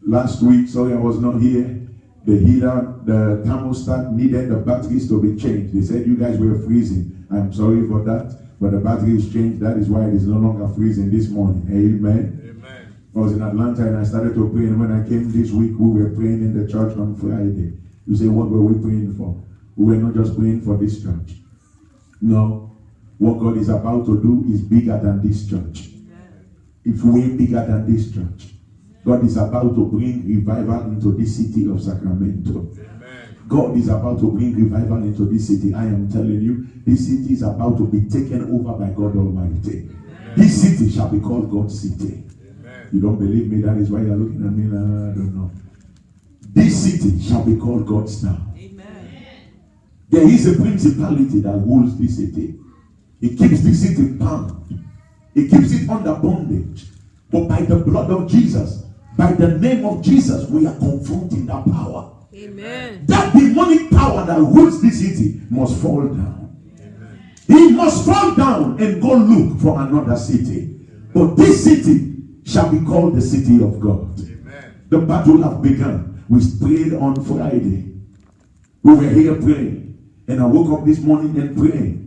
last week, sorry I was not here. The heater, the thermostat needed the batteries to be changed. They said you guys were freezing. I'm sorry for that, but the battery is changed. That is why it is no longer freezing this morning. Amen. Amen. I was in Atlanta and I started to pray, and when I came this week, we were praying in the church on Friday. You say, what were we praying for? We were not just praying for this church. No. What God is about to do is bigger than this church. It's way bigger than this church. God is about to bring revival into this city of Sacramento. Amen. God is about to bring revival into this city. I am telling you, this city is about to be taken over by God Almighty. Amen. This city shall be called God's city. Amen. You don't believe me? That is why you're looking at me like, I don't know. This city shall be called God's town. Amen. There is a principality that rules this city. It keeps the city bound. It keeps it under bondage. But by the blood of Jesus, by the name of Jesus, we are confronting that power. Amen. That demonic power that rules this city must fall down. Amen. He must fall down and go look for another city. Amen. But this city shall be called the city of God. Amen. The battle have begun. We prayed on Friday. We were here praying. And I woke up this morning and praying.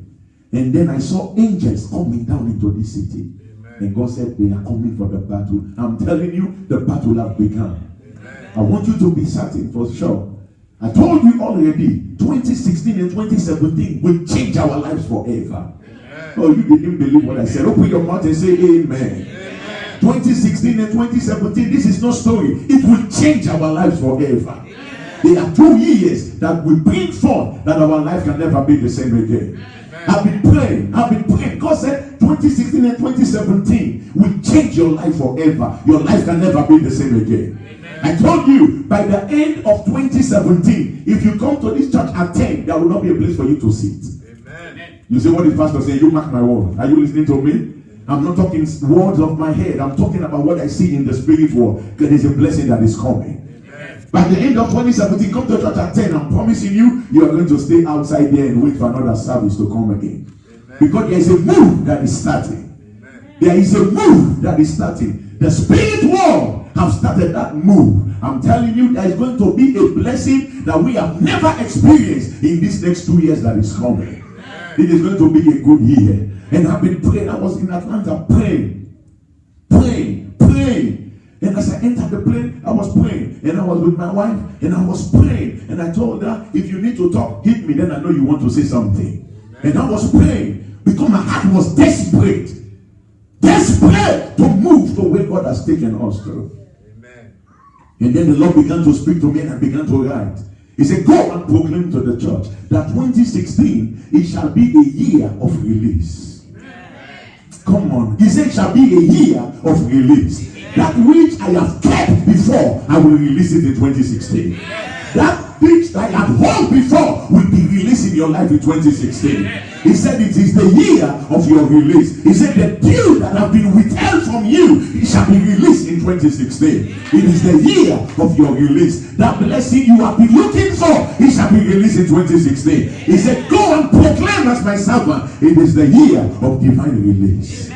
And then I saw angels coming down into this city. And God said they are coming for the battle. I'm telling you, the battle have begun. Amen. I want you to be certain for sure. I told you already, 2016 and 2017 will change our lives forever. Amen. Oh, you didn't believe what I said. Open your mouth and say amen. Amen. 2016 and 2017, this is no story. It will change our lives forever. Amen. There are 2 years that will bring forth that our life can never be the same again. I've been praying. God said 2016 and 2017 will change your life forever. Your life can never be the same again. Amen. I told you, by the end of 2017, if you come to this church at 10, there will not be a place for you to sit. Amen. You say, what is pastor saying? You mark my word. Are you listening to me? I'm not talking words of my head. I'm talking about what I see in the spirit world. There is a blessing that is coming. By the end of 2017, come to church at 10. I'm promising you, you are going to stay outside there and wait for another service to come again. Amen. Because there is a move that is starting. Amen. There is a move that is starting. The spirit world have started that move. I'm telling you, there is going to be a blessing that we have never experienced in these next 2 years that is coming. Amen. It is going to be a good year. And I've been praying. I was in Atlanta praying. And as I entered the plane, I was praying. And I was with my wife. And I was praying. And I told her, if you need to talk, hit me. Then I know you want to say something. Amen. And I was praying because my heart was desperate. Desperate to move to where God has taken us to. Amen. And then the Lord began to speak to me and I began to write. He said, go and proclaim to the church that 2016, it shall be a year of release. Amen. Come on. He said, it shall be a year of release. That which I have kept before, I will release it in 2016. That which I have held before will be released in your life in 2016. He said it is the year of your release. He said the dew that have been withheld from you, it shall be released in 2016. It is the year of your release. That blessing you have been looking for, it shall be released in 2016. He said, go and proclaim as my servant. It is the year of divine release.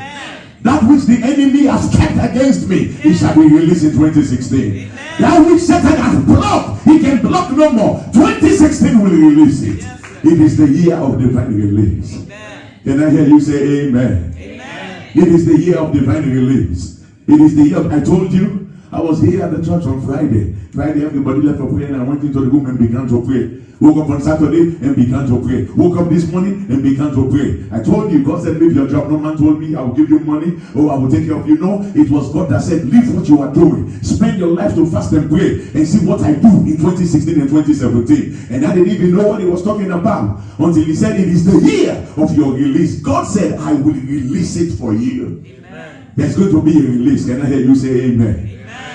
That which the enemy has kept against me, it shall be released in 2016. Amen. That which Satan has blocked, he can block no more. 2016 will release it. Yes, it is the year of divine release. Amen. Can I hear you say amen? Amen? It is the year of divine release. It is the year of, I told you, I was here at the church on Friday. Friday, everybody left for prayer and I went into the room and began to pray. Woke up on Saturday and began to pray. Woke up this morning and began to pray. I told you, God said, leave your job. No man told me, I will give you money. Oh, I will take care of you. No, it was God that said, leave what you are doing. Spend your life to fast and pray and see what I do in 2016 and 2017. And I didn't even know what he was talking about until he said, it is the year of your release. God said, I will release it for you. Amen. There's going to be a release. Can I hear you say amen?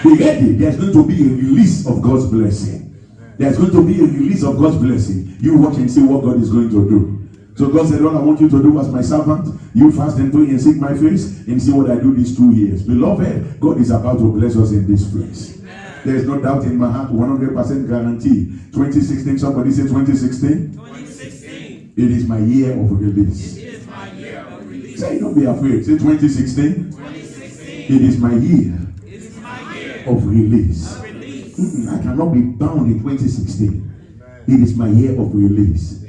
Be ready. There's going to be a release of God's blessing. There's going to be a release of God's blessing. You watch and see what God is going to do. So God said, all I want you to do as my servant, you fast and pray and seek my face and see what I do these 2 years. Beloved, God is about to bless us in this place. There is no doubt in my heart, 100% guarantee. 2016, somebody say 2016. 2016. It is my year of release. It is my year of release. Say, don't be afraid. Say 2016. 2016. It is my year. It is my year of release. release. I cannot be bound in 2016. It is my year of release.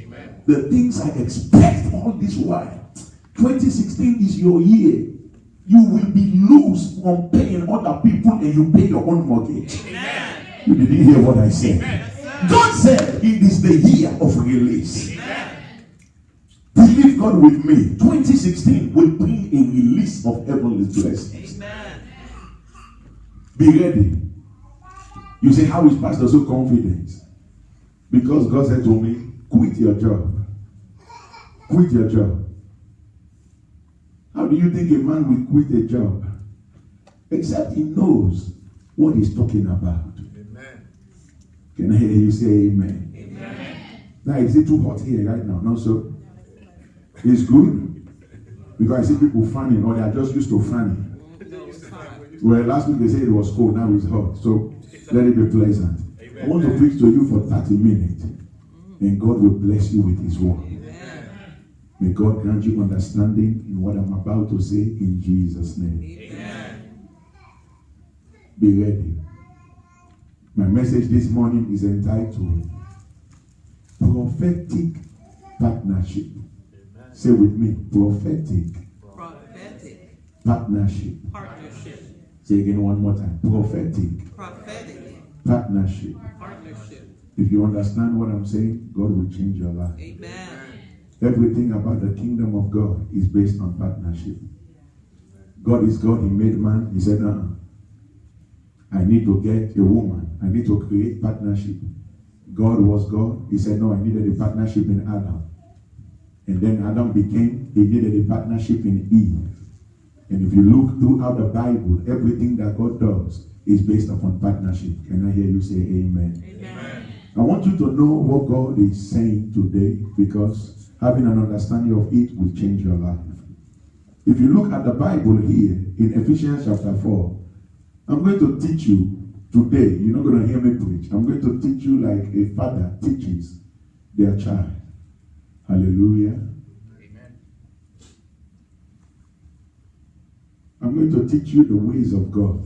The things I expect all this while. 2016 is your year. You will be loose from paying other people and you pay your own mortgage. Amen. You didn't hear what I said. Amen. God said it is the year of release. Amen. Believe God with me. 2016 will bring a release of heavenly blessings. Amen. Be ready. You say, how is Pastor so confident? Because God said to me, quit your job. Quit your job. How do you think a man will quit a job? Except he knows what he's talking about. Amen. Can I hear you say amen? Amen. Now, is it too hot here right now? No, so it's good. Because I see people fanning, or they are just used to fanning. Well, last week they said it was cold, now it's hot. So let it be pleasant. Amen. I want to preach to you for 30 minutes. And God will bless you with his word. Amen. May God grant you understanding in what I'm about to say in Jesus' name. Amen. Be ready. My message this morning is entitled Prophetic Partnership. Amen. Say with me, prophetic partnership. Say again one more time. Prophetic partnership. If you understand what I'm saying, God will change your life. Amen. Everything about the kingdom of God is based on partnership. God is God. He made man. He said, I need to get a woman. I need to create partnership. God was God. He said, no, I needed a partnership in Adam. And then Adam became, he needed a partnership in Eve. And if you look throughout the Bible, everything that God does is based upon partnership. Can I hear you say amen? Amen. I want you to know what God is saying today, because having an understanding of it will change your life. If you look at the Bible here in Ephesians chapter 4, I'm going to teach you today. You're not going to hear me preach. I'm going to teach you like a father teaches their child. Hallelujah. Amen. I'm going to teach you the ways of God.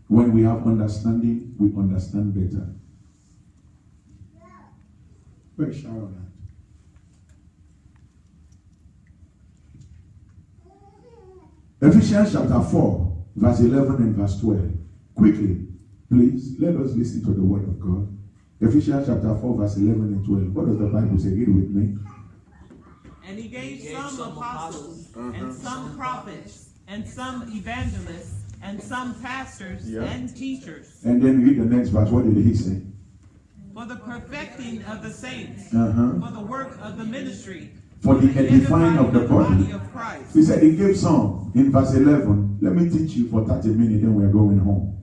When we have understanding, we understand better. Where's Sharon at? Ephesians chapter 4, verse 11 and verse 12. Quickly, please, let us listen to the word of God. Ephesians chapter 4, verse 11 and 12. What does the Bible say? Read with me. And he gave some apostles, and some prophets, and some evangelists, and some pastors and teachers. And then read the next verse. What did he say? For the perfecting of the saints, for the work of the ministry, for the edifying of the body of Christ. He said he gave some in verse 11. Let me teach you for 30 minutes, then we're going home.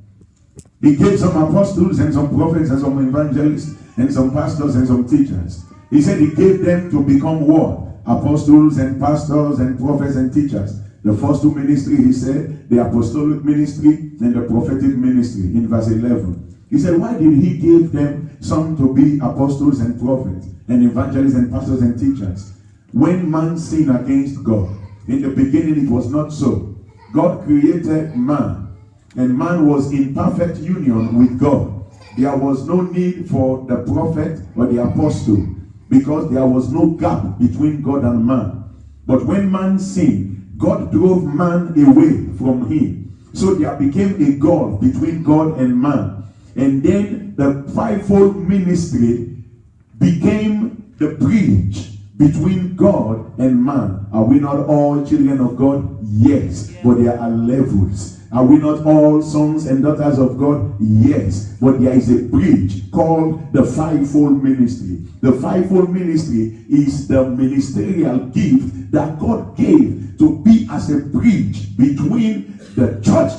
He gave some apostles and some prophets and some evangelists and some pastors and some teachers. He said he gave them to become what? Apostles and pastors and prophets and teachers. The first two ministry, he said, the apostolic ministry and the prophetic ministry in verse 11. He said, why did he give them some to be apostles and prophets and evangelists and pastors and teachers? When man sinned against God, in the beginning it was not so. God created man, and man was in perfect union with God. There was no need for the prophet or the apostle, because there was no gap between God and man. But when man sinned, God drove man away from him. So there became a gulf between God and man. And then the fivefold ministry became the bridge between God and man. Are we not all children of God? Yes, but there are levels. Are we not all sons and daughters of God? Yes, but there is a bridge called the fivefold ministry. The fivefold ministry is the ministerial gift that God gave to be as a bridge between the church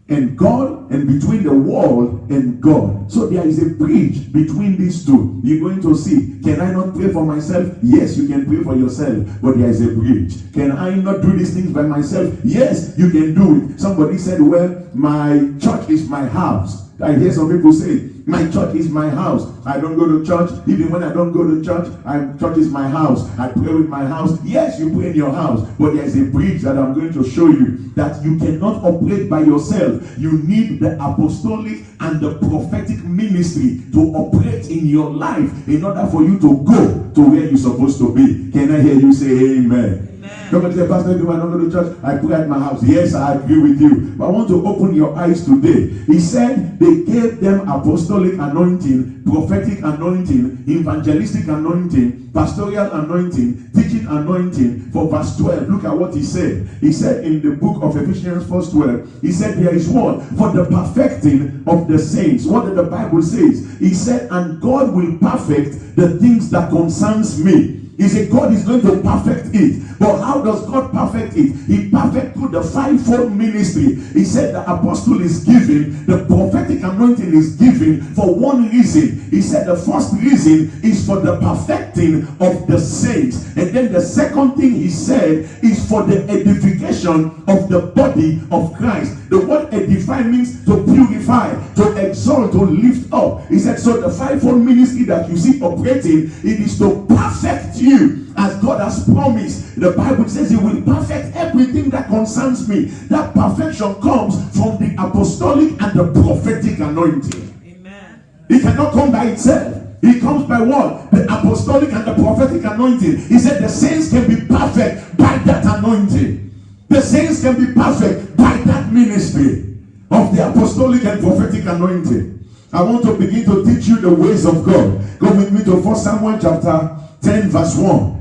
and God, and between the world and God. So there is a bridge between these two. You're going to see, can I not pray for myself? Yes, you can pray for yourself, but there is a bridge. Can I not do these things by myself? Yes, you can do it. Somebody said, well, my church is my house. I hear some people say, My church is my house. I don't go to church. Even when I don't go to church, church is my house. I pray with my house. Yes, you pray in your house, but there's a bridge that I'm going to show you that you cannot operate by yourself. You need the apostolic and the prophetic ministry to operate in your life in order for you to go to where you're supposed to be. Can I hear you say amen? Somebody say, Pastor, if I don't go to church, I pray at my house. Yes, I agree with you. But I want to open your eyes today. He said they gave them apostolic anointing, prophetic anointing, evangelistic anointing, pastoral anointing, teaching anointing. For verse 12, look at what he said. He said in the book of Ephesians verse 12, he said there is what? For the perfecting of the saints. What did the Bible says? He said, and God will perfect the things that concerns me. He said God is going to perfect it. But how does God perfect it? He perfects through the fivefold ministry. He said the apostle is given, the prophetic anointing is given for one reason. He said the first reason is for the perfecting of the saints. And then the second thing he said is for the edification of the body of Christ. The word edify means to purify, to exalt, to lift up. He said, so the fivefold ministry that you see operating, it is to perfect you as God has promised. The Bible says he will perfect everything that concerns me. That perfection comes from the apostolic and the prophetic anointing. Amen. It cannot come by itself. It comes by what? The apostolic and the prophetic anointing. He said the saints can be perfect by that anointing. The saints can be perfect by that ministry of the apostolic and prophetic anointing. I want to begin to teach you the ways of God. Go with me to 1 Samuel chapter 10 verse 1.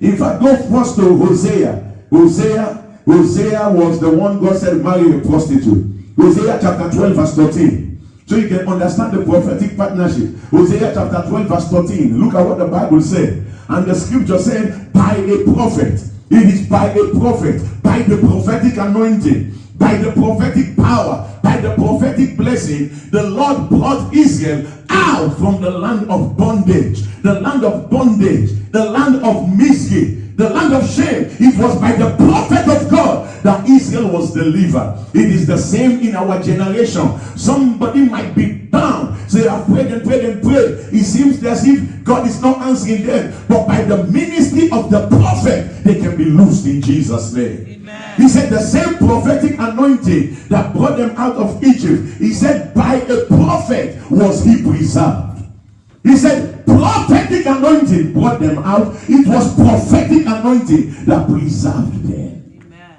In fact, go first to Hosea. Hosea was the one God said marry a prostitute. Hosea chapter 12 verse 13. So you can understand the prophetic partnership. Hosea chapter 12 verse 13. Look at what the Bible said. And the scripture said, by a prophet. It is by a prophet, by the prophetic anointing, by the prophetic power, by the prophetic blessing, the Lord brought Israel out from the land of bondage, the land of bondage, the land of misery, the land of shame. It was by the prophet of God that Israel was delivered. It is the same in our generation. Somebody might be bound. So they have prayed and prayed and prayed. It seems as if God is not answering them. But by the ministry of the prophet, they can be loosed in Jesus' name. Amen. He said the same prophetic anointing that brought them out of Egypt, he said by a prophet was he preserved. He said prophetic anointing brought them out. It was prophetic anointing that preserved them. Amen.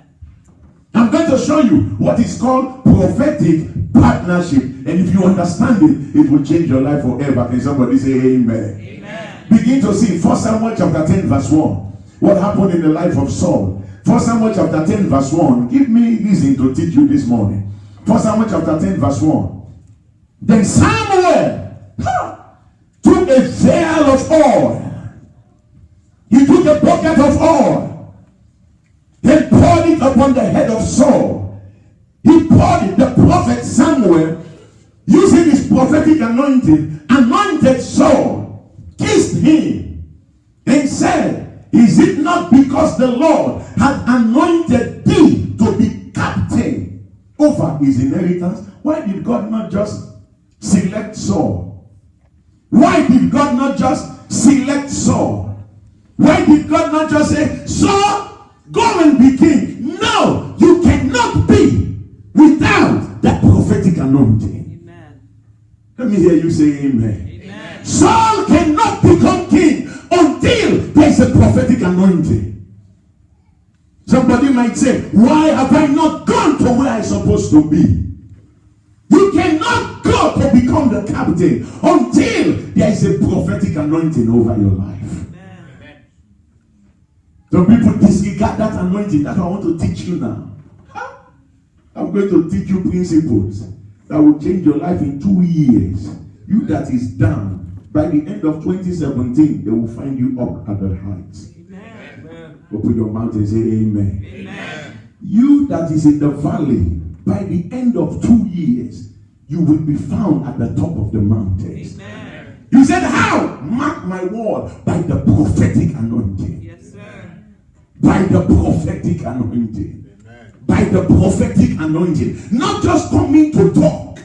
I'm going to show you what is called prophetic partnership. And if you understand it, it will change your life forever. Can somebody say amen? Amen. Begin to see 1 Samuel chapter 10 verse 1. What happened in the life of Saul? 1 Samuel chapter 10 verse 1. Give me reason to teach you this morning. 1 Samuel chapter 10 verse 1. Then Samuel took a vial of oil. He took a bucket of oil. Then poured it upon the head of Saul. He poured it. The prophet Samuel, using his prophetic anointing, anointed Saul, kissed him, and said, is it not because the Lord had anointed thee to be captain over his inheritance? Why did God not just select Saul? Why did God not just select Saul? Why did God not just say, Saul, go and be king? No, you cannot be without that prophetic anointing. Amen. Let me hear you say amen. Amen. Saul cannot become king until there is a prophetic anointing. Somebody might say, why have I not gone to where I'm supposed to be? You cannot go to become the captain until there is a prophetic anointing over your life. Amen. Some people disregard that anointing. That's what I want to teach you now. I'm going to teach you principles that will change your life in 2 years. You that is down, by the end of 2017, they will find you up at the heights. Amen. Open your mouth and say amen. Amen. You that is in the valley, by the end of 2 years, you will be found at the top of the mountains. Amen. You said how? Mark my word, by the prophetic anointing. Yes, sir. By the prophetic anointing. Amen. By the prophetic anointing. Not just coming to talk.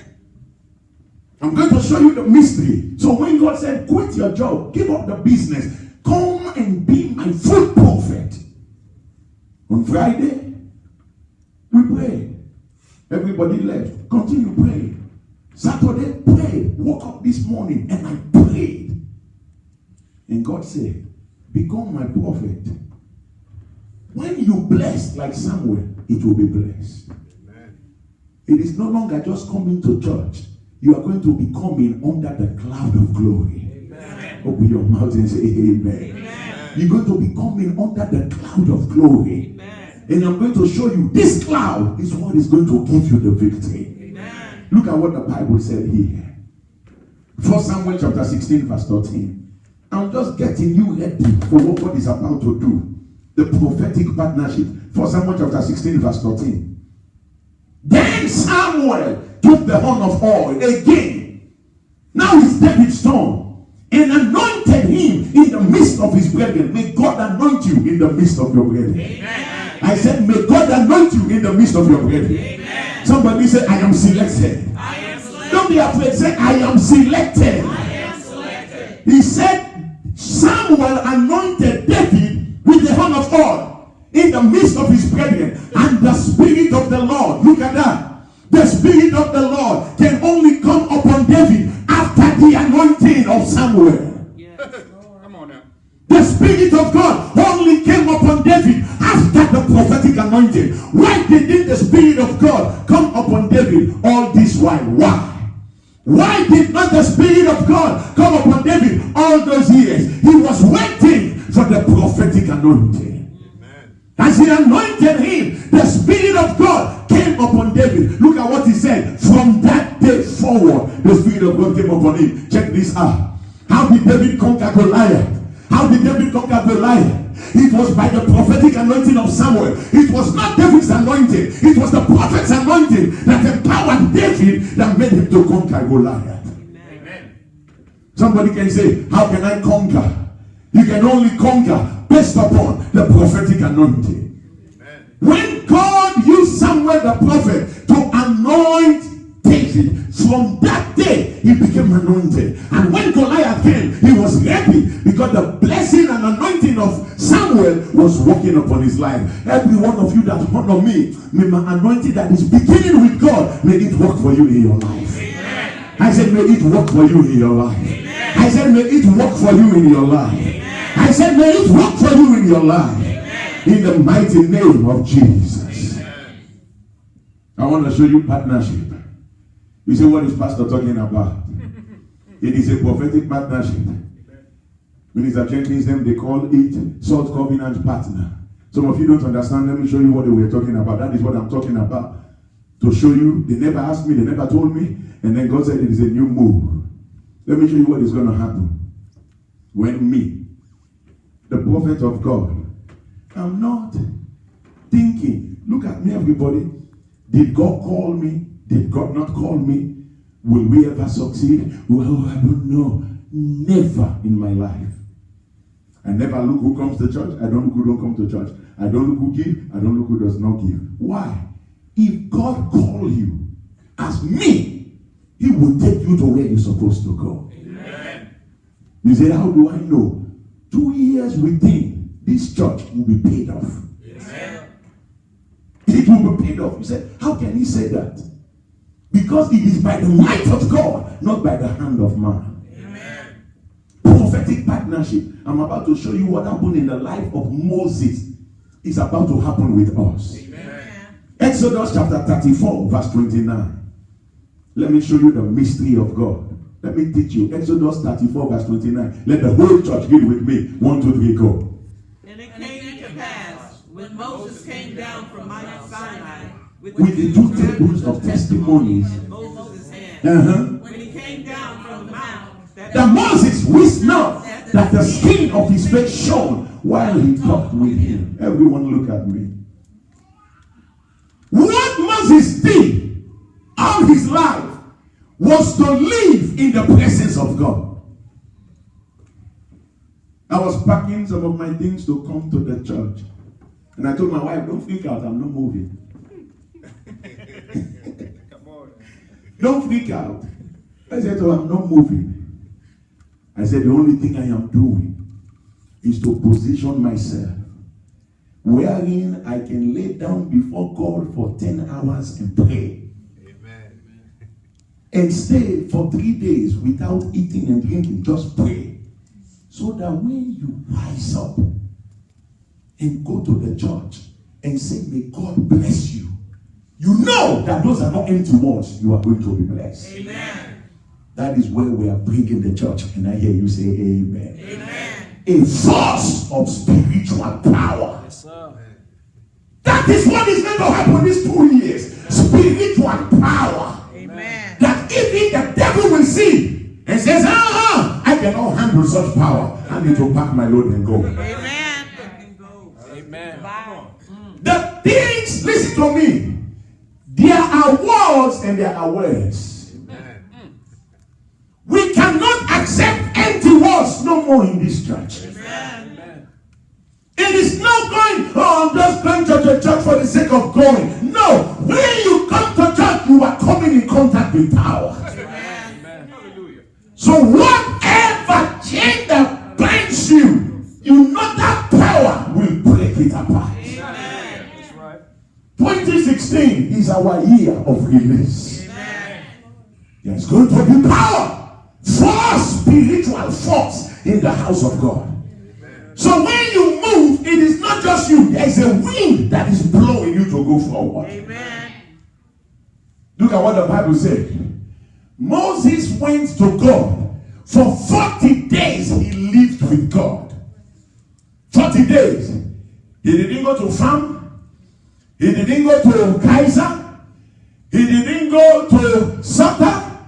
I'm going to show you the mystery. So when God said, quit your job, give up the business, come and be my full prophet. On Friday, we prayed. Everybody left. Continue praying. Saturday, pray. Woke up this morning and I prayed. And God said, become my prophet. When you bless like Samuel, it will be blessed. Amen. It is no longer just coming to church. You are going to be coming under the cloud of glory. Amen. Open your mouth and say amen. Amen. You're going to be coming under the cloud of glory. Amen. And I'm going to show you this cloud is what is going to give you the victory. Amen. Look at what the Bible said here. 1 Samuel chapter 16 verse 13. I'm just getting you ready for what God is about to do. The prophetic partnership. 1 Samuel chapter 16 verse 13. Then Samuel took the horn of oil again. Now it's David's turn. And anointed him in the midst of his brethren. May God anoint you in the midst of your brethren. Amen. I said, may God anoint you in the midst of your brethren. Amen. Somebody say, I am selected. I am selected. Don't be afraid. Say, I am selected. I am selected. He said, Samuel anointed David with the horn of oil in the midst of his brethren, and the Spirit of the Lord, look at that, the Spirit of the Lord can only come upon David after the anointing of Samuel. Yes. Come on now. The Spirit of God only came upon David after the prophetic anointing. Why didn't the Spirit of God come upon David all this while? Why? Why did not the Spirit of God come upon David all those years? He was waiting for the prophetic anointing. Amen. As he anointed him, the Spirit of God came upon David. Look at what he said. From that day forward, the Spirit of God came upon him. Check this out. How did David conquer Goliath? How did David conquer Goliath? It was by the prophetic anointing of Samuel. It was not David's anointing. It was the prophet's anointing that empowered David that made him to conquer Goliath. Amen. Somebody can say, how can I conquer? You can only conquer based upon the prophetic anointing. Amen. When God used Samuel the prophet to anoint David, from that day he became anointed. And when Goliath came, he was ready because the blessing and anointing of Samuel was working upon his life. Every one of you that honor me, may my anointing that is beginning with God, may it work for you in your life. Amen. I said, may it work for you in your life. Amen. I said, may it work for you in your life. Amen. I said, may it work for you in your life. Amen. In the mighty name of Jesus. Amen. I want to show you partnership. You say, what is Pastor talking about? It is a prophetic partnership. Minister Jenkins, them they call it Salt Covenant Partner. Some of you don't understand. Let me show you what they were talking about. That is what I'm talking about. To show you, they never asked me, they never told me, and then God said it is a new move. Let me show you what is going to happen. When me, the prophet of God, I'm not thinking, look at me everybody, did God call me? Did God not call me? Will we ever succeed? Well, I don't know. Never in my life. I never look who comes to church. I don't look who don't come to church. I don't look who give. I don't look who does not give. Why? If God call you as me, he will take you to where you're supposed to go. Amen. You say, how do I know? 2 years within, this church will be paid off. Amen. It will be paid off. You say, how can he say that? Because it is by the might of God, not by the hand of man. Amen. Prophetic partnership. I'm about to show you what happened in the life of Moses is about to happen with us. Amen. Exodus chapter 34 verse 29. Let me show you the mystery of God. Let me teach you. Exodus 34 verse 29. Let the whole church read with me. 1, 2, 3, go. And it came to pass, when Moses came down from Mount Sinai, with the 2 tables of testimonies in Moses' hand. When he came down from the mount, that Moses wist not that the skin of his face shone while he talked with him. Everyone look at me. What Moses did all his life was to live in the presence of God. I was packing some of my things to come to the church. And I told my wife, don't freak out, I'm not moving. Don't freak out. I said, oh, I'm not moving. I said, the only thing I am doing is to position myself wherein I can lay down before God for 10 hours and pray. Amen. And stay for 3 days without eating and drinking. Just pray. So that when you rise up and go to the church and say, may God bless you, you know that those are not empty words. You are going to be blessed. Amen. That is where we are bringing the church. And I hear you say amen. Amen. A force of spiritual power. Yes, sir. That is what is going to happen these 2 years. Spiritual power. Amen. That even the devil will see and says, I cannot handle such power. I need to pack my load and go. Amen. Amen. The things, listen to me. There are words and there are words. Amen. We cannot accept empty words no more in this church. Amen. It is not going, I'm just going to the church for the sake of going. No, when you come to church, you are coming in contact with power. Amen. So whatever chain that binds you, you know that power will break it apart. 2016 is our year of release. Amen. There's going to be power, force, spiritual force in the house of God. Amen. So when you move, it is not just you. There's a wind that is blowing you to go forward. Amen. Look at what the Bible said. Moses went to God. For 40 days he lived with God. 40 days. He didn't go to farm. He didn't go to Kaiser. He didn't go to Sutter.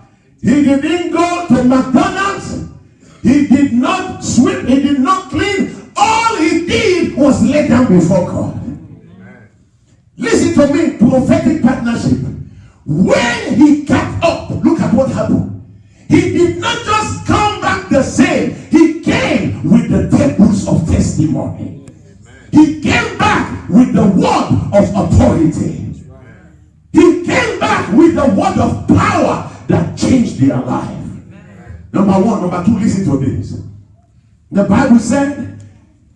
He didn't go to McDonald's. He did not sweep. He did not clean. All he did was lay down before God. Amen. Listen to me, prophetic partnership. When he got up, look at what happened. He did not just come back the same. He came with the tables of testimony. He came back with the word of authority. He came back with the word of power that changed their life. Number one. Number two, listen to this. The Bible said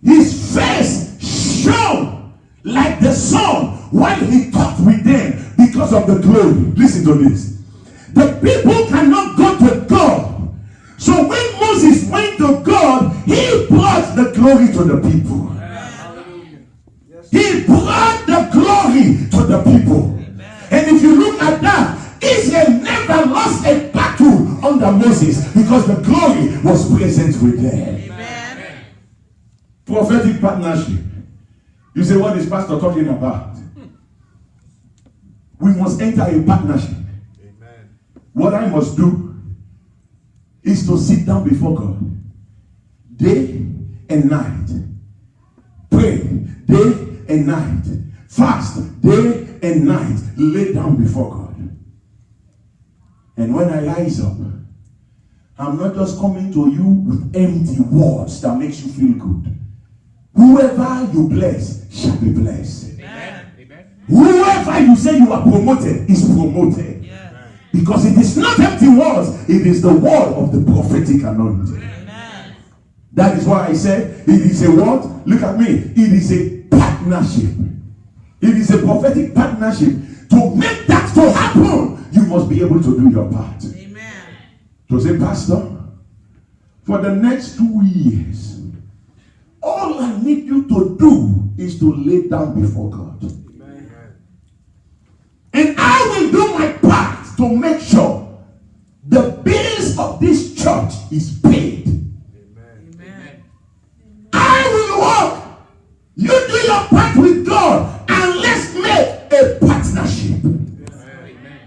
his face shone like the sun while he talked with them because of the glory. Listen to this. The people cannot go to God. So when Moses went to God, he brought the glory to the people. He brought the glory to the people. Amen. And if you look at that, Israel never lost a battle under Moses because the glory was present with them. Amen. Prophetic partnership. You say, what is Pastor talking about? We must enter a partnership. Amen. What I must do is to sit down before God day and night. Pray day and night. Fast day and night. Lay down before God. And when I rise up, I'm not just coming to you with empty words that makes you feel good. Whoever you bless shall be blessed. Amen. Whoever you say you are promoted is promoted. Yeah. Because it is not empty words, it is the word of the prophetic anointing. Amen. That is why I said it is a what? Look at me. It is a partnership. It is a prophetic partnership. To make that to happen, you must be able to do your part. Amen. To say, Pastor, for the next 2 years, all I need you to do is to lay down before God. Amen. And I will do my part to make sure the bills of this church is paid. Amen. I will work. You do your part with God, and let's make a partnership. Amen.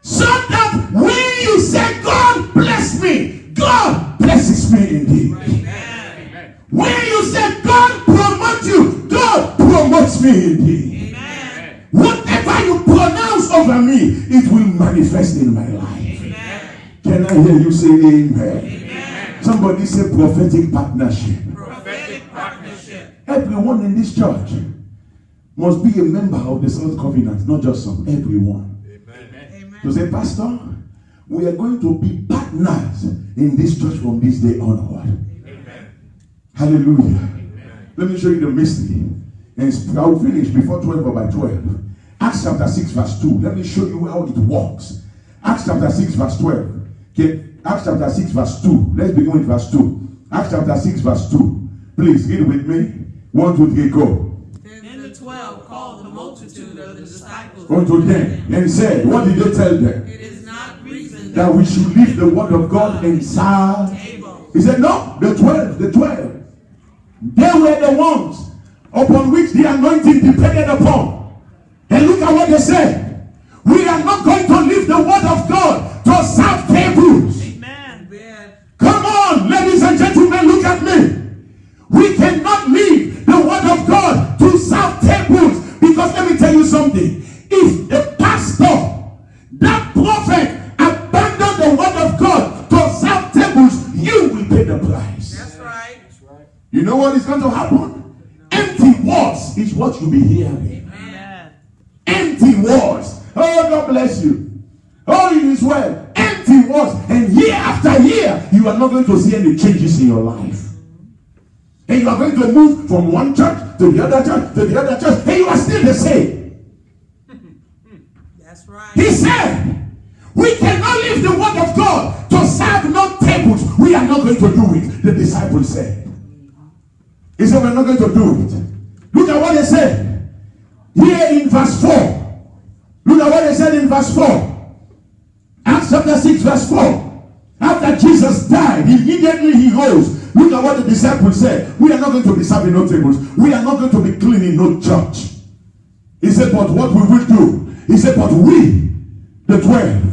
So that when you say, God bless me, God blesses me indeed. Amen. When you say, God promote you, God promotes me indeed. Amen. Whatever you pronounce over me, it will manifest in my life. Amen. Can I hear you say amen? Amen. Somebody say prophetic partnership. Prophetic partnership. Everyone in this church must be a member of the Salt Covenant, not just some, everyone. Amen. To say, Pastor, We are going to be partners in this church from this day onward. Amen. Hallelujah. Amen. Let me show you the mystery. And I will finish before 12 or by 12. Acts chapter 6 verse 2. Let me show you how it works. Acts chapter 6 verse 12. Okay. Acts chapter 6 verse 2. Let's begin with verse 2. Acts chapter 6 verse 2. Please read with me. 1, 2, 3, go. Then the 12 called the multitude of the disciples Unto them and said, what did they tell them? It is not reason That we should leave the word of God and serve. table. He said, no, the 12. They were the ones upon which the anointing depended upon. And look at what they said. We are not going to leave the word of God to serve tables. Amen. Come on, ladies and gentlemen, look at me. We cannot leave the word of God to serve tables. Because let me tell you something. If the pastor, that prophet, abandoned the word of God to serve tables, you will pay the price. That's right. You know what is going to happen? Empty words is what you'll be hearing. Amen. Empty words. Oh, God bless you. Oh, it is well. Empty words. And year after year, you are not going to see any changes in your life. And you are going to move from one church to the other church to the other church. And you are still the same. That's right. He said, we cannot leave the word of God to serve no tables. We are not going to do it. The disciples said. He said, we're not going to do it. Look at what they said. Here in verse 4. Look at what they said in verse 4. Acts chapter 6 verse 4. After Jesus died, immediately he rose. Look at what the disciples said. We are not going to be serving no tables. We are not going to be cleaning no church. He said, but what we will do. He said, but we, the 12,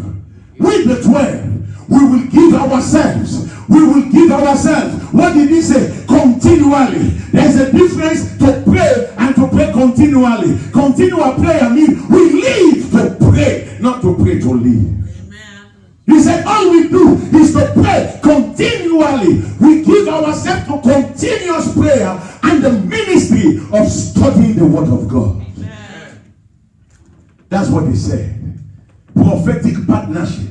we will give ourselves. We will give ourselves. What did he say? Continually. There's a difference to pray and to pray continually. Continual prayer means we live to pray, not to pray to live. He said all we do is to pray continually. We give ourselves to continuous prayer and the ministry of studying the word of God. Amen. That's what he said. Prophetic partnership.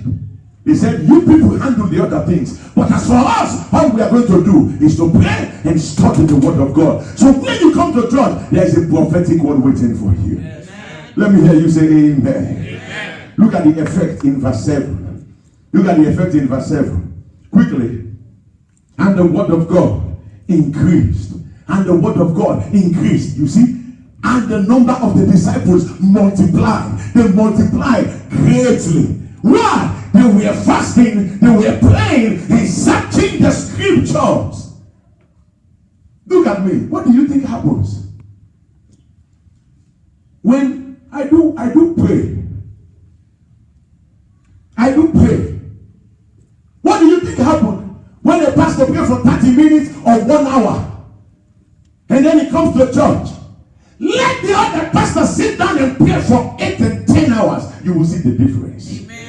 He said, you people handle the other things. But as for us, all we are going to do is to pray and study the word of God. So when you come to church, there is a prophetic word waiting for you. Amen. Let me hear you say amen. Amen. Look at the effect in verse 7. Look at the effect in verse 7. Quickly. And the word of God increased. And the word of God increased. You see? And the number of the disciples multiplied. They multiplied greatly. Why? They were fasting, they were praying, and searching the scriptures. Look at me. What do you think happens? When I do pray. I do pray. What do you think happened? When the pastor prays for 30 minutes or 1 hour, and then he comes to church, let the other pastor sit down and pray for 8 and 10 hours. You will see the difference. Amen.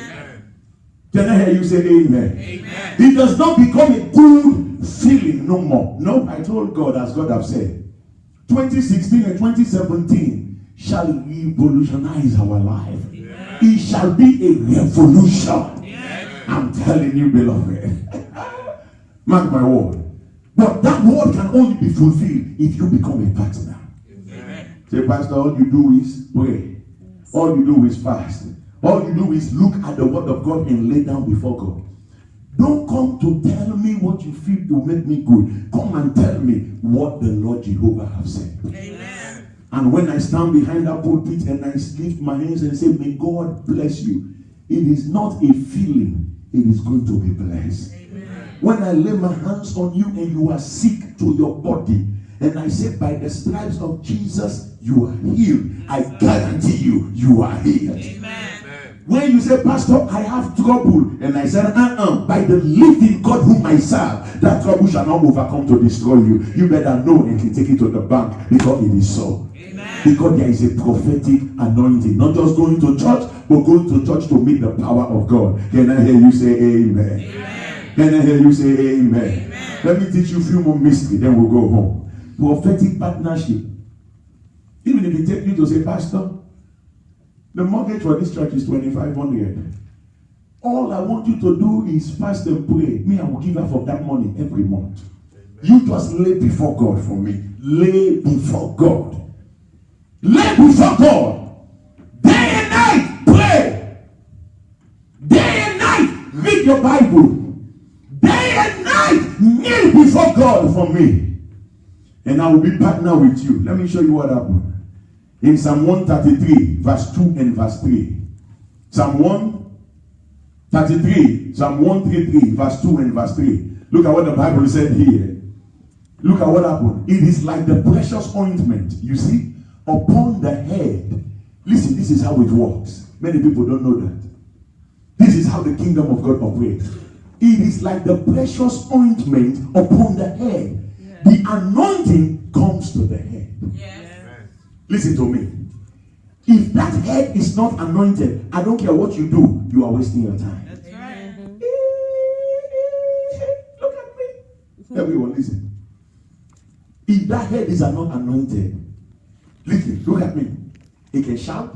Can I hear you say amen? Amen. It does not become a good feeling no more. No, I told God, as God have said, 2016 and 2017 shall revolutionize our life. Amen. It shall be a revolution. Amen. I'm telling you, beloved. Mark my word. But that word can only be fulfilled if you become a partner. Amen. Say, Pastor, all you do is pray. All you do is fast. All you do is look at the word of God and lay down before God. Don't come to tell me what you feel to make me good. Come and tell me what the Lord Jehovah has said. Amen. And when I stand behind that pulpit and I lift my hands and say, may God bless you, it is not a feeling. It is going to be blessed. Amen. When I lay my hands on you and you are sick to your body, and I say, by the stripes of Jesus, you are healed. I guarantee you, you are healed. Amen. When you say, Pastor, I have trouble, and I said, by the living God whom I serve, that trouble shall not overcome to destroy you. You better know and can take it to the bank, because it is so. Amen. Because there is a prophetic anointing. Not just going to church, but going to church to meet the power of God. Can I hear you say amen? Amen. Can I hear you say amen? Amen. Let me teach you a few more mysteries, then we'll go home. Prophetic partnership. Even if it takes you to say, Pastor, the mortgage for this church is $2,500. All I want you to do is fast and pray. Me, I will give half of that money every month. You just lay before God for me. Lay before God. Lay before God. Day and night, pray. Day and night, read your Bible. Day and night, kneel before God for me. And I will be partner with you. Let me show you what happened. In Psalm 133, verse 2 and verse 3. Psalm 133, Psalm 133, verse 2 and verse 3. Look at what the Bible said here. Look at what happened. It is like the precious ointment, you see, upon the head. Listen, this is how it works. Many people don't know that. This is how the kingdom of God operates. It is like the precious ointment upon the head. Yes. The anointing comes to the head. Yes. Listen to me. If that head is not anointed, I don't care what you do, you are wasting your time. That's right. Look at me. Everyone listen. If that head is not anointed, listen, look at me. He can shout,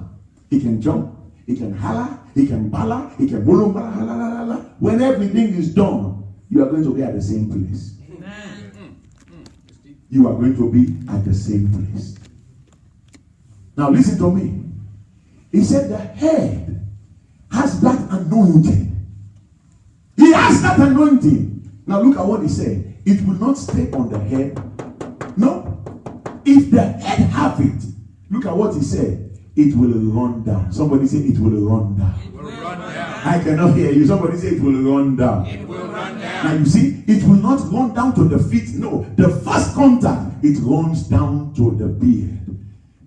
he can jump, he can holler, he can bala, he can bolo. When everything is done, you are going to be at the same place. You are going to be at the same place. Now listen to me. He said the head has that anointing. He has that anointing. Now look at what he said. It will not stay on the head. No. If the head have it, look at what he said. It will run down. Somebody say it will run down. It will run down. I cannot hear you. Somebody say it will run down. It will run down. Now you see, it will not run down to the feet. No. The first contact, it runs down to the beard.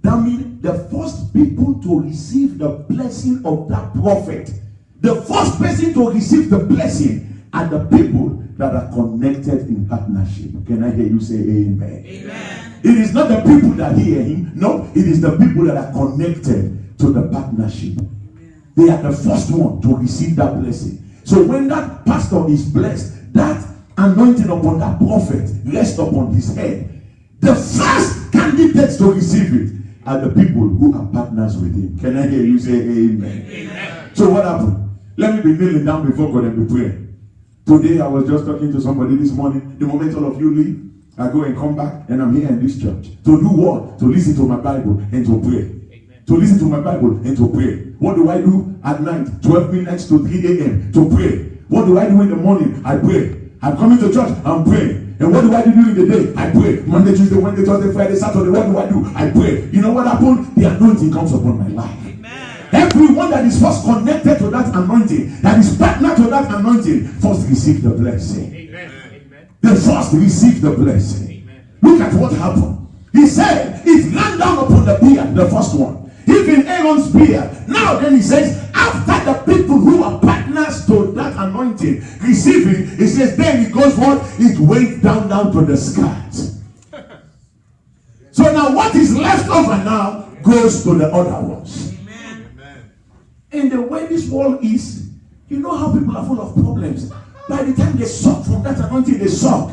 That means the first people to receive the blessing of that prophet, the first person to receive the blessing are the people that are connected in partnership. Can I hear you say amen? Amen. It is not the people that hear him. No, it is the people that are connected to the partnership. Amen. They are the first one to receive that blessing. So when that pastor is blessed, that anointing upon that prophet rests upon his head. The first candidates to receive it are the people who are partners with him. Can I hear you say amen? Amen. So what happened? Let me be kneeling down before God and be praying. Today I was just talking to somebody this morning. The moment all of you leave, I go and come back and I'm here in this church. To do what? To listen to my Bible and to pray. Amen. To listen to my Bible and to pray. What do I do at night? 12 midnight to 3 a.m. to pray. What do I do in the morning? I pray. I'm coming to church, I'm praying. And what do I do during the day? I pray. Monday, Tuesday, Wednesday, Thursday, Friday, Saturday. What do I do? I pray. You know what happened? The anointing comes upon my life. Amen. Everyone that is first connected to that anointing, that is partner to that anointing, first receive the blessing. Amen. They first receive the blessing. Amen. Look at what happened. He said, it ran down upon the beard, the first one. Even Aaron's beard. Now then he says, after the people who are partners to that anointing receiving, he says, then it goes what? It went down to the skirt. So now what is left over now goes to the other ones. Amen. And the way this world is, you know how people are full of problems. By the time they suck from that anointing, they suck.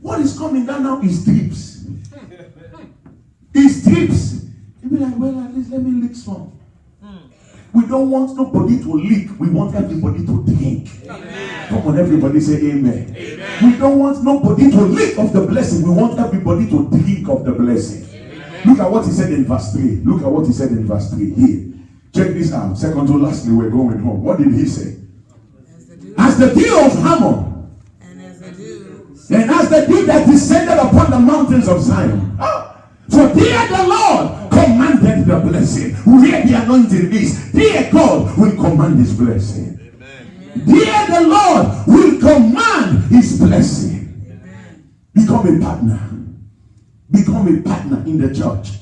What is coming down now is drips. It's drips. You be like, well, at least let me lick some. We don't want nobody to leak. We want everybody to drink. Amen. Come on, everybody say amen. Amen. We don't want nobody to leak of the blessing. We want everybody to drink of the blessing. Amen. Look at what he said in verse 3. Look at what he said in verse 3 here. Check this out. Second to lastly, we're going home. What did he say? As the dew of Hermon. And as the dew that descended upon the mountains of Zion. For there the Lord commanded the blessing. Where the anointing is, there God will command his blessing. Amen. There the Lord will command his blessing. Amen. Become a partner. Become a partner in the church.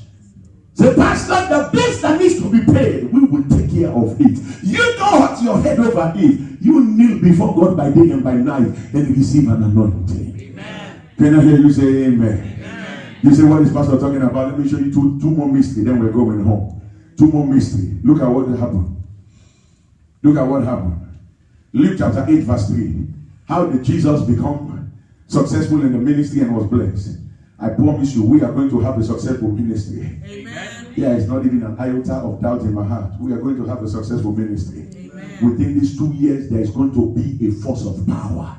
Say, pastor, the bills that needs to be paid, we will take care of it. You don't hurt your head over it. You kneel before God by day and by night and receive an anointing. Amen. Can I hear you say amen? You say, what is pastor talking about? Let me show you two more mystery. Then we're going home. Two more mystery. Look at what happened. Look at what happened. Luke chapter 8 verse 3. How did Jesus become successful in the ministry and was blessed? I promise you, we are going to have a successful ministry. Amen. There is not even an iota of doubt in my heart. We are going to have a successful ministry. Within these 2 years, there is going to be a force of power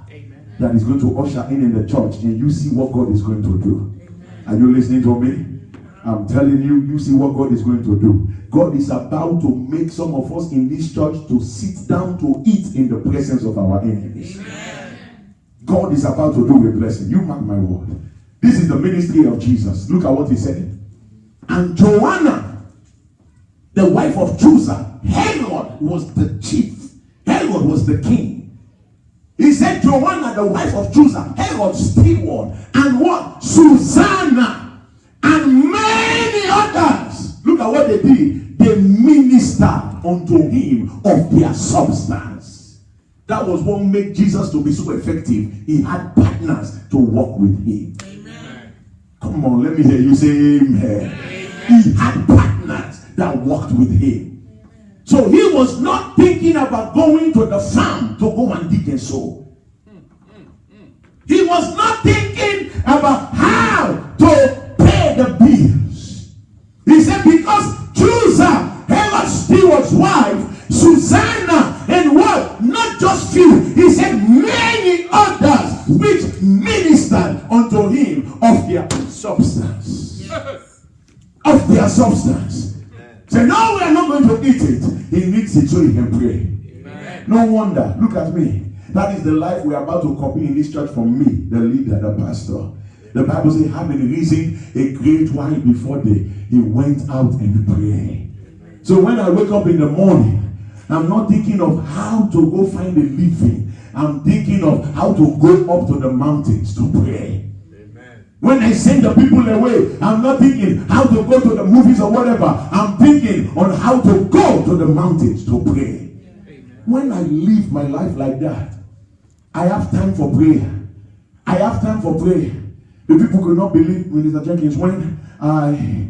that is going to usher in the church, and you see what God is going to do. Are you listening to me? I'm telling you, you see what God is going to do. God is about to make some of us in this church to sit down to eat in the presence of our enemies. God is about to do a blessing. You mark my word. This is the ministry of Jesus. Look at what he said. And Joanna, the wife of Chusa, Herod was the chief. Herod was the king. He said Joanna, the wife of Chusa, Herod's steward, and what? Susanna, and many others. Look at what they did. They ministered unto him of their substance. That was what made Jesus to be so effective. He had partners to walk with him. Amen. Come on, let me hear you say amen. He had partners that walked with him. So he was not thinking about going to the farm to go and dig and sow. He was not thinking about how to pay the bills. He said, because Chusa, Herod's steward's wife, Susanna, and what? Not just few. He said many others which ministered unto him of their substance. Yes. Of their substance. Say, no, we are not going to eat it. He needs it so he can pray. Amen. No wonder. Look at me. That is the life we are about to copy in this church from me, the leader, the pastor. The Bible says, having risen a great while before day, he went out and prayed. So when I wake up in the morning, I'm not thinking of how to go find a living. I'm thinking of how to go up to the mountains to pray. Amen. When I send the people away, I'm not thinking how to go to the movies or whatever. I'm thinking on how to go to the mountains to pray. Amen. When I live my life like that, I have time for prayer. I have time for prayer. The people could not believe, Minister Jenkins, when I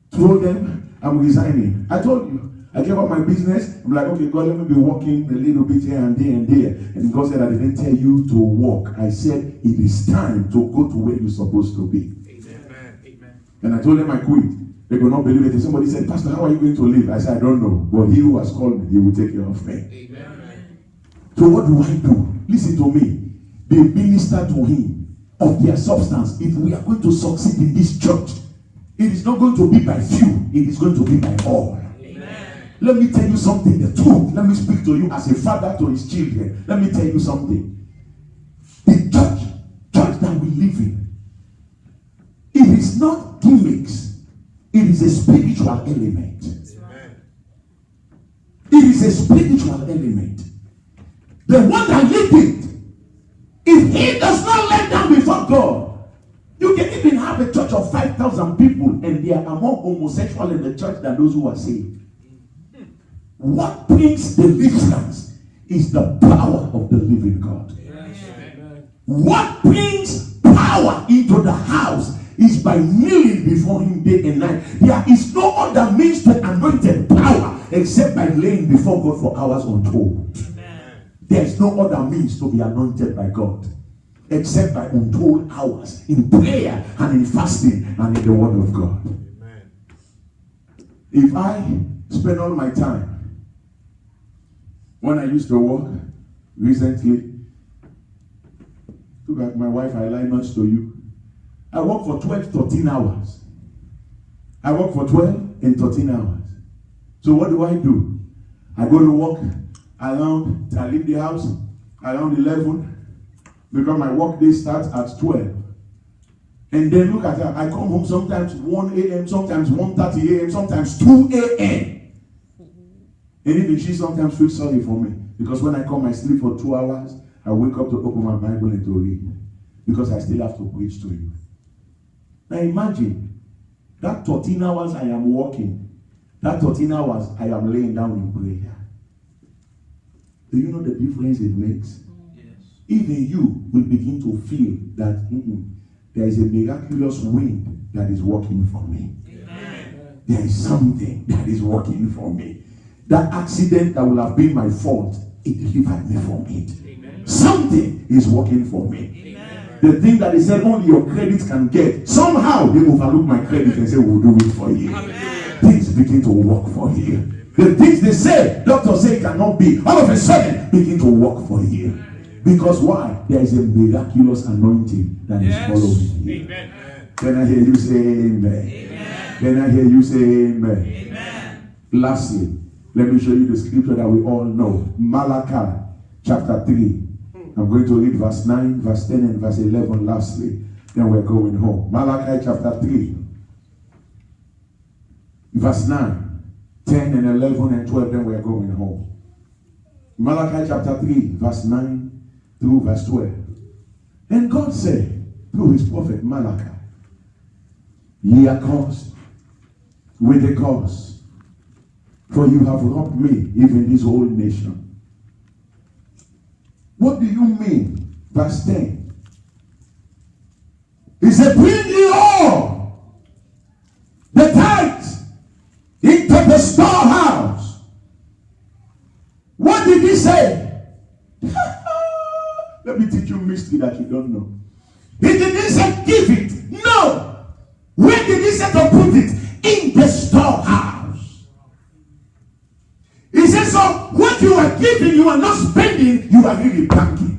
told them I'm resigning. I told you, I gave up my business. I'm like, okay, God, let me be working a little bit here and there and there. And God said, I didn't tell you to walk. I said, it is time to go to where you're supposed to be. Amen. Amen. And I told them I quit. They could not believe it. And somebody said, Pastor, how are you going to live? I said, I don't know. But he who has called me, he will take care of me. Amen. So what do I do? Listen to me. They minister to him of their substance. If we are going to succeed in this church, it is not going to be by few. It is going to be by all. Amen. Let me tell you something, the truth. Let me speak to you as a father to his children. Let me tell you something. The church that we live in, it is not gimmicks. It is a spiritual element. Amen. It is a spiritual element. The one that lived it, if he does not let down before God, you can even have a church of 5,000 people and there are more homosexuals in the church than those who are saved. What brings deliverance is the power of the living God. Yes. What brings power into the house is by kneeling before him day and night. There is no other means to anointed power except by laying before God for hours untold. There is no other means to be anointed by God except by untold hours in prayer and in fasting and in the word of God. Amen. If I spend all my time, when I used to work recently, look at my wife, I lie not to you. I work for 12, 13 hours. I work for 12 and 13 hours. So what do? I go to work around, I leave the house around 11 because my work day starts at 12. And then look at that, I come home sometimes 1 a.m., sometimes 1:30 a.m., sometimes 2 a.m. And even she sometimes feels sorry for me because when I come, I sleep for 2 hours, I wake up to open my Bible and to read because I still have to preach to you. Now imagine that 13 hours I am working, that 13 hours I am laying down in prayer. Do you know the difference it makes? Yes. Even you will begin to feel that there is a miraculous wind that is working for me. Amen. There is something that is working for me. That accident that will have been my fault, it delivered me from it. Amen. Something is working for me. Amen. The thing that they said only your credit can get, somehow they overlook my credit and say, we'll do it for you. Amen. begin to work for you. The things they say, doctors say it cannot be, all of a sudden begin to work for you. Because why? There is a miraculous anointing that is following you. Amen. Can I hear you say amen? Amen. Can I hear you say amen? Amen. Lastly, let me show you the scripture that we all know. Malachi chapter 3. I'm going to read verse 9, verse 10, and verse 11 lastly. Then we're going home. Malachi chapter 3. Verse 9, 10, and 11, and 12. Then we're going home. Malachi chapter 3, verse 9 through verse 12. And God said through his prophet Malachi, ye are cursed with a curse, for you have robbed me, even this whole nation. What do you mean? Verse 10. He said, bring ye all the tithes into the storehouse. What did he say? Let me teach you a mystery that you don't know. He didn't say give it. No. Where did he say to put it? In the storehouse. He says, so what you are giving, you are not spending, you are really banking.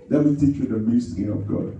Let me teach you the mystery of God.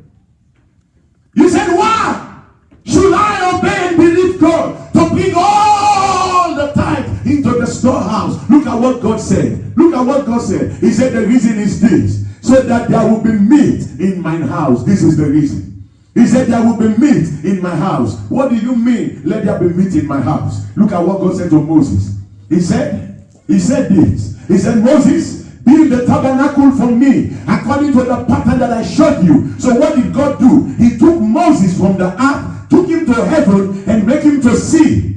You said, why should I obey and believe God to bring all the tithe into the storehouse? Look at what God said. Look at what God said. He said the reason is this, so that there will be meat in mine house. This is the reason. He said there will be meat in my house. What do you mean, let there be meat in my house? Look at what God said to Moses. He said this. He said, Moses, build the tabernacle for me according to the pattern that I showed you. So what did God do? He took Moses from the ark, took him to heaven, and make him to see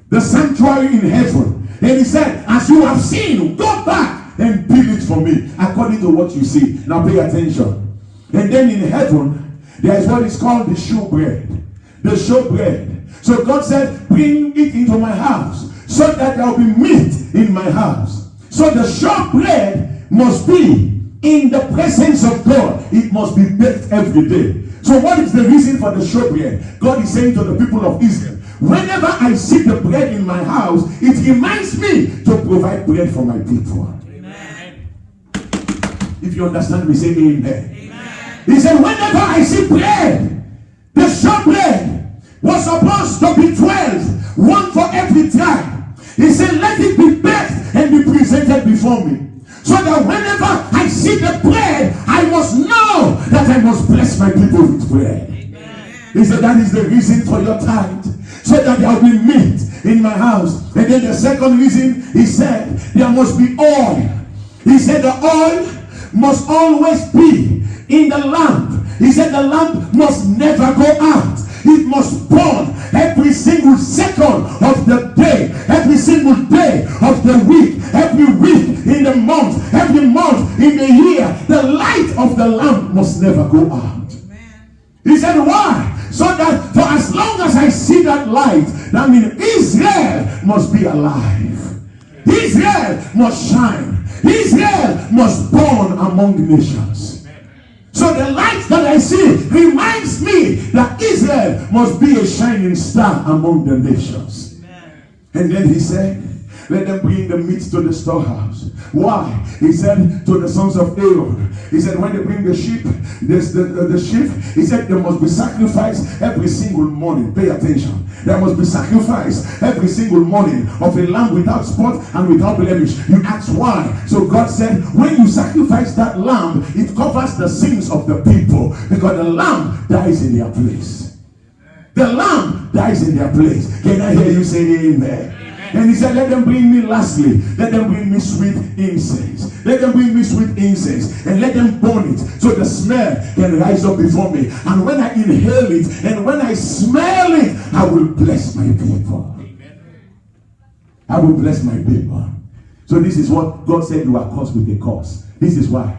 the sanctuary in heaven. And he said, as you have seen, go back and build it for me according to what you see. Now pay attention. And then in heaven, there is what is called the showbread. The showbread. So God said, bring it into my house, so that there will be meat in my house. So the showbread must be in the presence of God. It must be baked every day. So what is the reason for the showbread? God is saying to the people of Israel, whenever I see the bread in my house, it reminds me to provide bread for my people. Amen. If you understand me, say amen. He said, whenever I see bread, the showbread was supposed to be 12, one for every tribe. He said, let it be baked and be presented before me, so that whenever I see the bread, I must know that I must bless my people with bread. Amen. He said, that is the reason for your tithe, so that there will be meat in my house. And then the second reason, he said, there must be oil. He said the oil must always be in the lamp. He said the lamp must never go out. It must burn every single second of the day, every single day of the week, every week in the month, every month in the year. The light of the lamp must never go out. Amen. He said, why? So that for as long as I see that light, that means Israel must be alive. Israel must shine. Israel must burn among the nations. So the light that I see reminds me that Israel must be a shining star among the nations. Amen. And then he said, let them bring the meat to the storehouse. Why? He said to the sons of Aaron, he said when they bring the sheep, the sheep, he said there must be sacrifice every single morning. Pay attention. There must be sacrifice every single morning of a lamb without spot and without blemish. You ask why? So God said, when you sacrifice that lamb, it covers the sins of the people, because the lamb dies in their place. The lamb dies in their place. Can I hear you say amen? And he said, let them bring me, lastly, let them bring me sweet incense. Let them bring me sweet incense and let them burn it, so the smell can rise up before me. And when I inhale it and when I smell it, I will bless my people. I will bless my people. So this is what God said, you are cursed with a curse. This is why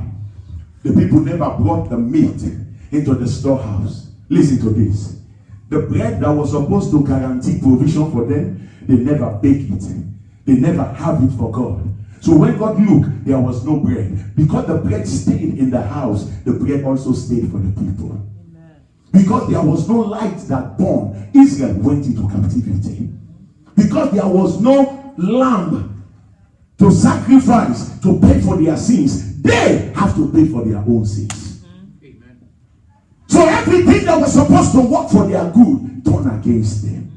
the people never brought the meat into the storehouse. Listen to this. The bread that was supposed to guarantee provision for them, they never bake it. They never have it for God. So when God looked, there was no bread. Because the bread stayed in the house, the bread also stayed for the people. Amen. Because there was no light that burned, Israel went into captivity. Because there was no lamb to sacrifice to pay for their sins, they have to pay for their own sins. Amen. So everything that was supposed to work for their good turned against them.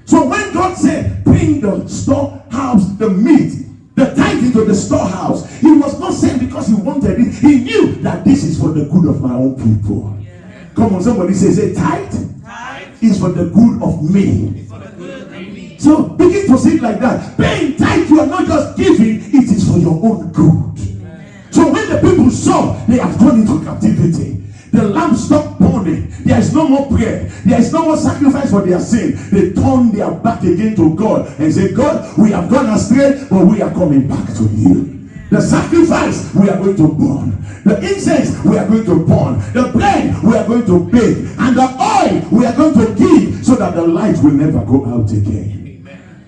So when God said, bring the storehouse, the meat, the tithe into the storehouse, he was not saying because he wanted it. He knew that this is for the good of my own people. Yeah. Come on, somebody say tithe is for the good of me. So begin to say it like that. Paying tithe, you are not just giving, it is for your own good. Amen. So when the people saw they have gone into captivity, the lamb stopped burning. There is no more prayer. There is no more sacrifice for their sin. They turned their back again to God and said, God, we have gone astray, but we are coming back to you. The sacrifice we are going to burn. The incense we are going to burn. The bread we are going to bake. And the oil we are going to give so that the light will never go out again.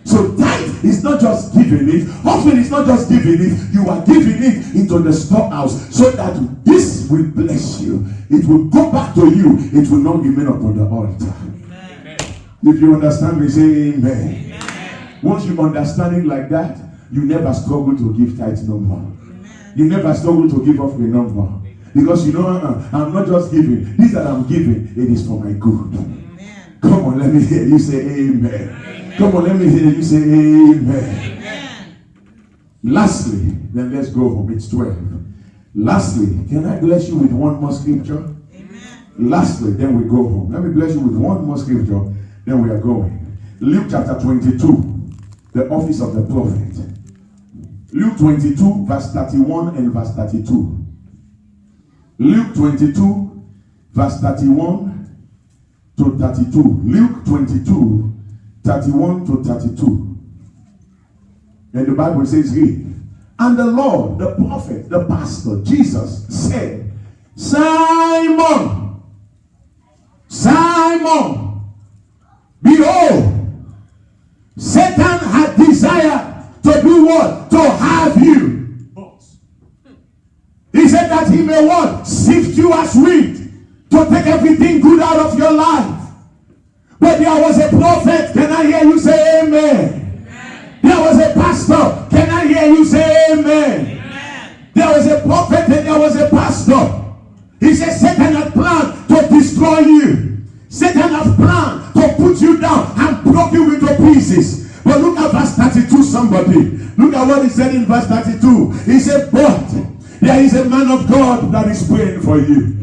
So tithe is not just giving it. Often it's not just giving it. You are giving it into the storehouse so that this will bless you. It will go back to you. It will not remain upon the altar. Amen. If you understand me, say amen. Amen. Once you understand it like that, you never struggle to give tithe no more. Amen. You never struggle to give offering no more. Because you know, I'm not just giving. This that I'm giving, it is for my good. Amen. Come on, let me hear you say amen. Amen. Come on, let me hear you say amen. Amen. Lastly, then let's go home. It's 12. Lastly, can I bless you with one more scripture? Amen. Lastly, then we go home. Let me bless you with one more scripture, then we are going. Luke chapter 22, the office of the prophet. Luke 22, verse 31 and verse 32. Luke 22, verse 31 to 32. Luke 22, 31 to 32. And the Bible says, read. And the Lord, the prophet, the pastor, Jesus said, Simon, Simon, behold, Satan had desired to do what? To have you. He said that he may what? Sift you as wheat, to take everything good out of your life. But there was a prophet. Can I hear you say amen? Amen. There was a pastor. Can I hear you say amen? Amen. There was a prophet and there was a pastor. He said Satan had planned to destroy you. Satan had planned to put you down and broke you into pieces. But look at verse 32, somebody. Look at what he said in verse 32. He said, but there is a man of God that is praying for you.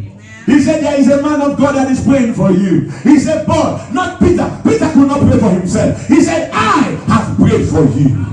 He said there is a man of God that is praying for you. He said, but not Peter. Peter could not pray for himself. He said, I have prayed for you.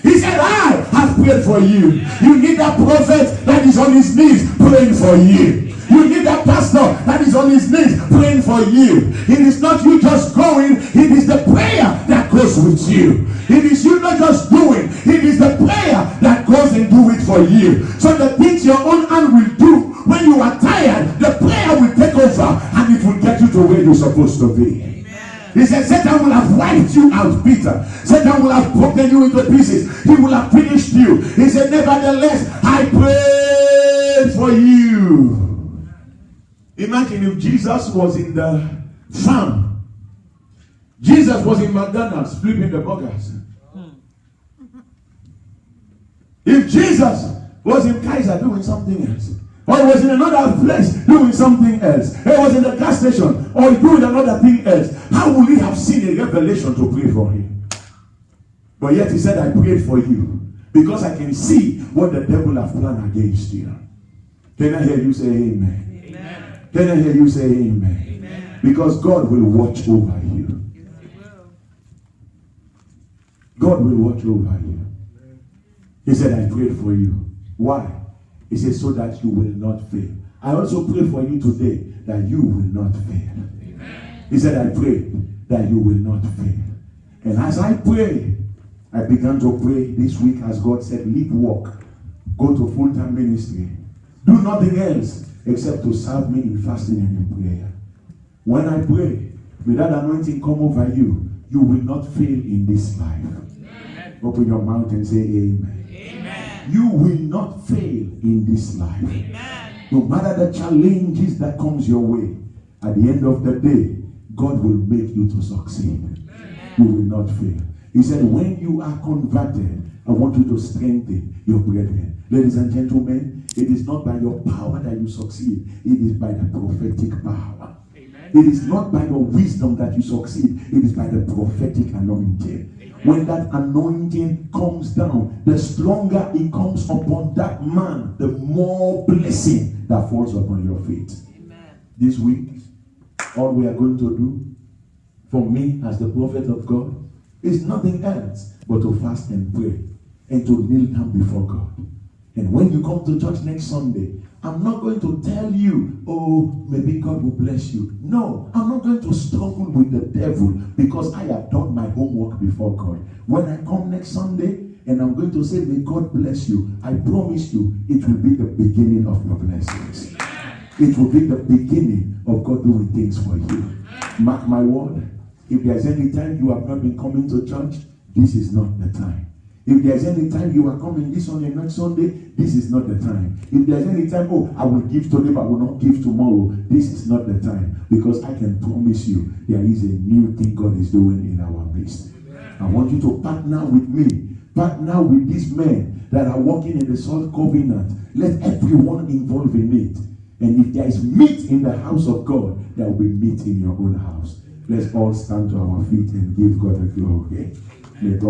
He said, I have prayed for you. You need that prophet that is on his knees praying for you. You need that pastor that is on his knees praying for you. It is not you just going. It is the prayer that goes with you. It is you not just doing. It is the prayer that goes and do it for you. So the things your own hand will do, when you are tired, the prayer will take over and it will get you to where you're supposed to be. Amen. He said, Satan will have wiped you out, Peter. Satan will have broken you into pieces. He will have finished you. He said, nevertheless, I prayed for you. Imagine if Jesus was in the farm. Jesus was in McDonald's flipping the burgers. If Jesus was in Kaiser doing something else, or he was in another place doing something else, he was in the gas station or doing another thing else, how would he have seen a revelation to pray for him? But yet he said, I prayed for you because I can see what the devil has planned against you. Can I hear you say amen? Amen. Can I hear you say amen? Amen. Because God will watch over you. God will watch over you. He said, I prayed for you. Why? He said, so that you will not fail. I also pray for you today that you will not fail. Amen. He said, I pray that you will not fail. And as I pray, I began to pray this week as God said, leave work. Go to full-time ministry. Do nothing else except to serve me in fasting and in prayer. When I pray, may that anointing come over you. You will not fail in this life. Amen. Open your mouth and say amen. Amen. You will not fail in this life. Amen. No matter the challenges that comes your way, At the end of the day, God will make you to succeed. You will not fail. He said, when you are converted, I want you to strengthen your brethren. Ladies and gentlemen, it is not by your power that you succeed. It is by the prophetic power. Amen. It is not by your wisdom that you succeed. It is by the prophetic anointing. Amen. When that anointing comes down, the stronger it comes upon that man, the more blessing that falls upon your feet. Amen. This week, all we are going to do, for me as the prophet of God, is nothing else but to fast and pray and to kneel down before God. And when you come to church next Sunday, I'm not going to tell you, oh, maybe God will bless you. No, I'm not going to struggle with the devil because I have done my homework before God. When I come next Sunday and I'm going to say, may God bless you, I promise you, it will be the beginning of your blessings. It will be the beginning of God doing things for you. Mark my word. If there's any time you have not been coming to church, this is not the time. If there's any time you are coming this Sunday, next Sunday, this is not the time. If there's any time, oh, I will give today, but I will not give tomorrow, this is not the time. Because I can promise you, there is a new thing God is doing in our midst. I want you to partner with me. Partner with these men that are working in the Salt Covenant. Let everyone involved in it. And if there is meat in the house of God, there will be meat in your own house. Let's all stand to our feet and give God the glory. May God